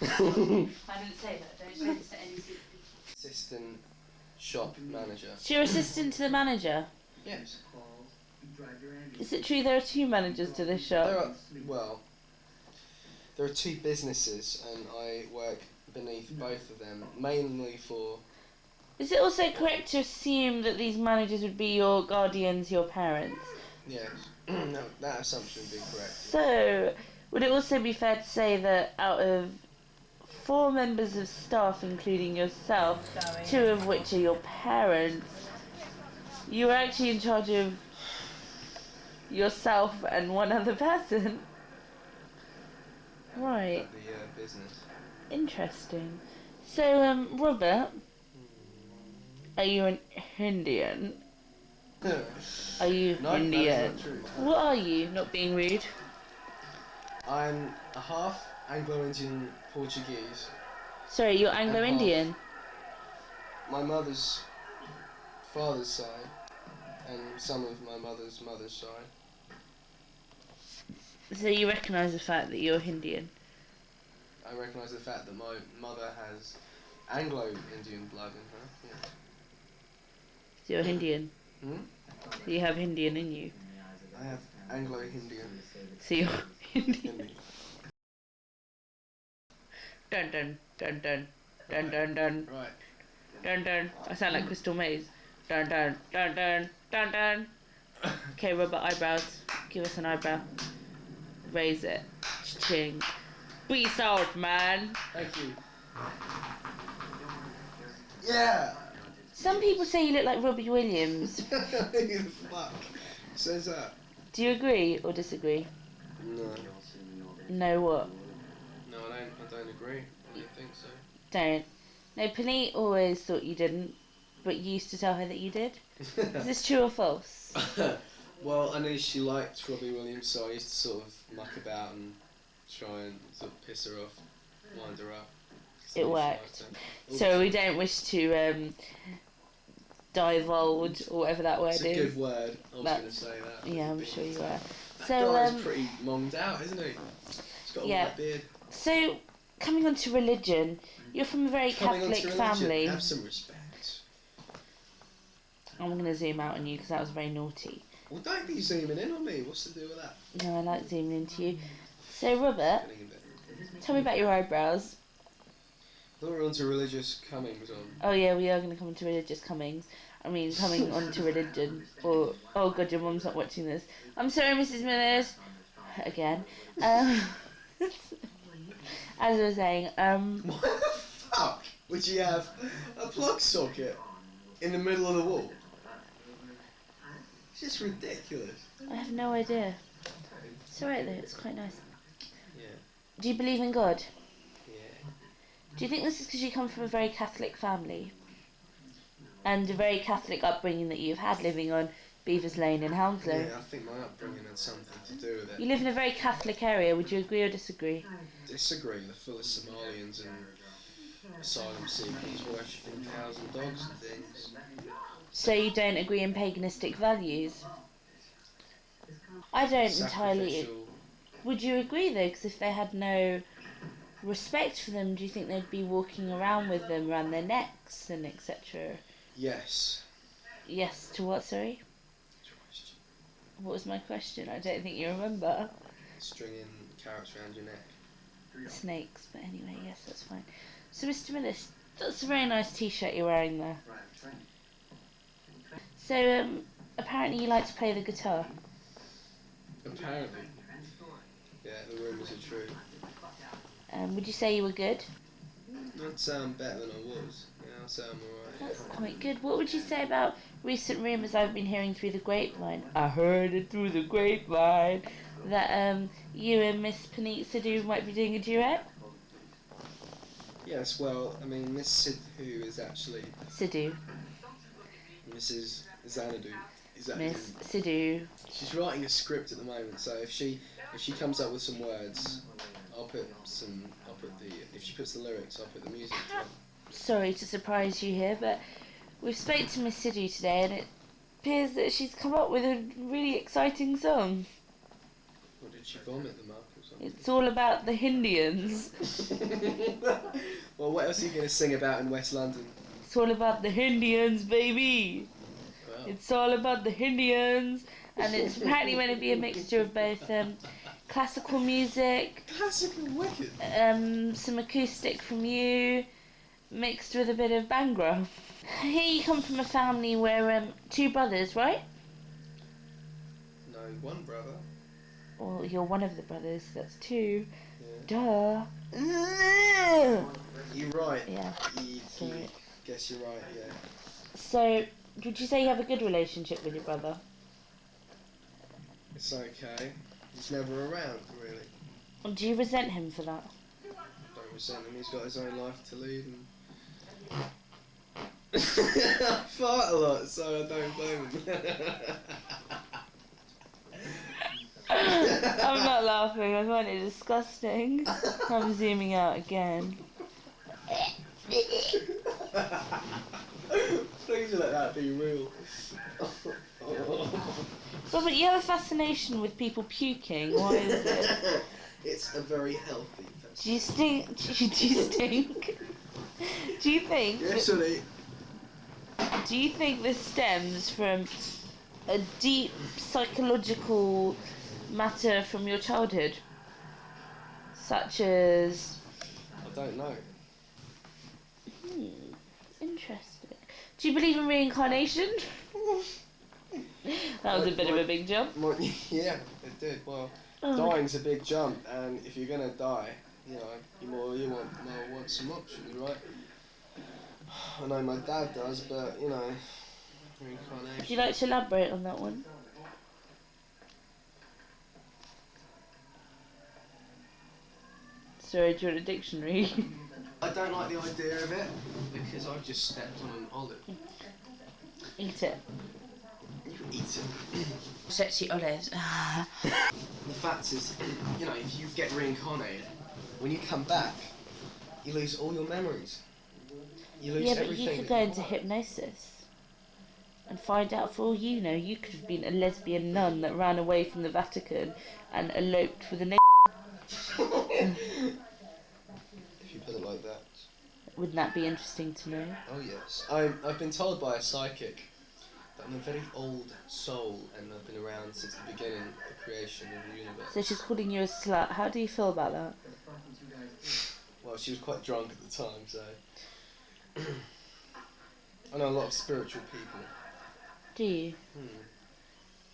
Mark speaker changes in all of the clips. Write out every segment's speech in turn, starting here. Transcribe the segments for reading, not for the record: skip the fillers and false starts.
Speaker 1: I didn't say that. Don't say this to any secret people.
Speaker 2: Assistant shop manager.
Speaker 1: So you're assistant to the manager?
Speaker 2: Yes.
Speaker 1: Is it true there are 2 managers to this shop?
Speaker 2: There are 2 businesses and I work beneath both of them, mainly for...
Speaker 1: Is it also correct to assume that these managers would be your guardians, your parents?
Speaker 2: Yes, no, that assumption would be correct.
Speaker 1: So, would it also be fair to say that out of 4 members of staff, including yourself, 2 of which are your parents, you are actually in charge of yourself and 1 other person? Right.
Speaker 2: At the business.
Speaker 1: Interesting. So, Robert, are you an Indian? Are you
Speaker 2: No,
Speaker 1: Indian?
Speaker 2: that is not true.
Speaker 1: What are you? Not being rude.
Speaker 2: I'm a half Anglo-Indian Portuguese.
Speaker 1: Sorry, you're Anglo-Indian?
Speaker 2: My mother's father's side and some of my mother's side.
Speaker 1: So you recognise the fact that you're Indian?
Speaker 2: I recognise the fact that my mother has Anglo-Indian blood in her. Yeah.
Speaker 1: So you're Indian?
Speaker 2: Hmm?
Speaker 1: You have Indian in you?
Speaker 2: I have Anglo-Indian.
Speaker 1: So you're Indian? Dun dun dun dun dun dun dun.
Speaker 2: Right.
Speaker 1: Dun dun. I sound like Crystal Maze. Dun dun dun dun dun dun. Okay, Robert, eyebrows. Give us an eyebrow. Raise it. Ching. Peace out, man.
Speaker 2: Thank you. Yeah.
Speaker 1: Some people say you look like Robbie Williams.
Speaker 2: Who the fuck says that?
Speaker 1: Do you agree or disagree?
Speaker 2: No.
Speaker 1: No what?
Speaker 2: No, I don't agree. I don't think so.
Speaker 1: Don't. No, Panit always thought you didn't, but you used to tell her that you did. Is this true or false?
Speaker 2: Well, I knew she liked Robbie Williams, so I used to sort of muck about and try and sort of piss her off, wind her up.
Speaker 1: It worked. So we don't wish to divulge, or whatever that word is.
Speaker 2: It's a good word. I was going to say that.
Speaker 1: Yeah, I'm sure you were.
Speaker 2: That
Speaker 1: So
Speaker 2: guy's pretty monged out, isn't he? He's got a white beard.
Speaker 1: So, coming on to religion, you're from a very Catholic family.
Speaker 2: Have some respect.
Speaker 1: I'm going to zoom out on you because that was very naughty.
Speaker 2: Well, don't be zooming in on me. What's the deal with that?
Speaker 1: No, I like zooming into you. So, Robert, tell me about your eyebrows.
Speaker 2: I thought we were on to religious comings on.
Speaker 1: Oh yeah, we are going to come to religious comings. I mean, coming on to religion. Or, oh god, your mum's not watching this. I'm sorry, Mrs. Millers. Again. As I was saying,
Speaker 2: Why the fuck would you have a plug socket in the middle of the wall? It's just ridiculous.
Speaker 1: I have no idea. It's alright though, it's quite nice.
Speaker 2: Yeah.
Speaker 1: Do you believe in God?
Speaker 2: Yeah.
Speaker 1: Do you think this is because you come from a very Catholic family? And a very Catholic upbringing that you've had living on Beavers Lane in Hounslow?
Speaker 2: Yeah, I think my upbringing had something to do with it.
Speaker 1: You live in a very Catholic area, would you agree or disagree?
Speaker 2: Disagree, they're full of Somalians and asylum seekers worshipping cows and dogs and things.
Speaker 1: So you don't agree in paganistic values? I don't entirely. Would you agree though? Because if they had no respect for them, do you think they'd be walking around with them around their necks and etc.?
Speaker 2: Yes.
Speaker 1: Yes to what, sorry? What was my question? I don't think you remember.
Speaker 2: Stringing carrots around your neck.
Speaker 1: Snakes, but anyway, yes, that's fine. So, Mr. Millis, that's a very nice t-shirt you're wearing there. So, apparently you like to play the guitar.
Speaker 2: Apparently. Yeah, the rumours are true.
Speaker 1: Would you say you were good?
Speaker 2: I'd sound better than I was. Yeah, I'll say I'm alright.
Speaker 1: That's quite good. What would you say about recent rumours I've been hearing through the grapevine? I heard it through the grapevine that you and Miss Panit Sidhu might be doing a duet?
Speaker 2: Yes, well, I mean, Miss Sidhu is actually...
Speaker 1: Sidhu.
Speaker 2: Mrs. Xanadu.
Speaker 1: Miss Sidhu.
Speaker 2: She's writing a script at the moment, so if she comes up with some words, if she puts the lyrics, I'll put the music to it.
Speaker 1: Sorry to surprise you here, but we've spoke to Miss Sidhu today and it appears that she's come up with a really exciting song.
Speaker 2: Or did she vomit the mark or something?
Speaker 1: It's all about the Hindians.
Speaker 2: Well, what else are you going to sing about in West London?
Speaker 1: It's all about the Hindians, baby.
Speaker 2: Well.
Speaker 1: It's all about the Hindians, and it's apparently going to be a mixture of both classical music,
Speaker 2: Classical wicked.
Speaker 1: some acoustic from you, mixed with a bit of Bhangra. Here you come from a family where 2 brothers, right?
Speaker 2: No, 1 brother.
Speaker 1: Well, you're one of the brothers, so that's 2.
Speaker 2: Yeah.
Speaker 1: Duh.
Speaker 2: You're right.
Speaker 1: Yeah. Sorry.
Speaker 2: Guess you're right, yeah.
Speaker 1: So, would you say you have a good relationship with your brother?
Speaker 2: It's okay. He's never around, really.
Speaker 1: Or do you resent him for that?
Speaker 2: Don't resent him, he's got his own life to lead. And I fart a lot, so I don't blame him.
Speaker 1: I'm not laughing, I find it disgusting. I'm zooming out again.
Speaker 2: Please let that be real.
Speaker 1: Robert, you have a fascination with people puking. Why is this?
Speaker 2: It's a very healthy fashion.
Speaker 1: Do you stink? Do you stink? Do you think?
Speaker 2: Yes, honey.
Speaker 1: Do you think this stems from a deep psychological matter from your childhood, such as?
Speaker 2: I don't know.
Speaker 1: Interesting. Do you believe in reincarnation? That was a bit of a big jump.
Speaker 2: Yeah, it did. Well, dying's a big jump, and if you're gonna die, you know, you want some options, right? I know my dad does, but you know, reincarnation.
Speaker 1: Would you like to elaborate on that one? Sorry, do you want a dictionary?
Speaker 2: I don't like the idea of it because I've just stepped on an olive.
Speaker 1: Eat it.
Speaker 2: You eat it.
Speaker 1: Sexy olives.
Speaker 2: The fact is, you know, if you get reincarnated, when you come back, you lose all your memories. You lose
Speaker 1: Yeah, but
Speaker 2: everything.
Speaker 1: you could go into hypnosis and find out, for all you know, you could have been a lesbian nun that ran away from the Vatican and eloped with a
Speaker 2: If you put it like that.
Speaker 1: Wouldn't that be interesting to know?
Speaker 2: Oh yes. I've been told by a psychic that I'm a very old soul and I've been around since the beginning of the creation of the universe.
Speaker 1: So she's calling you a slut. How do you feel about that?
Speaker 2: Well, she was quite drunk at the time, so... I know a lot of spiritual people.
Speaker 1: Do you?
Speaker 2: Hmm.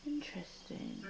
Speaker 1: Interesting.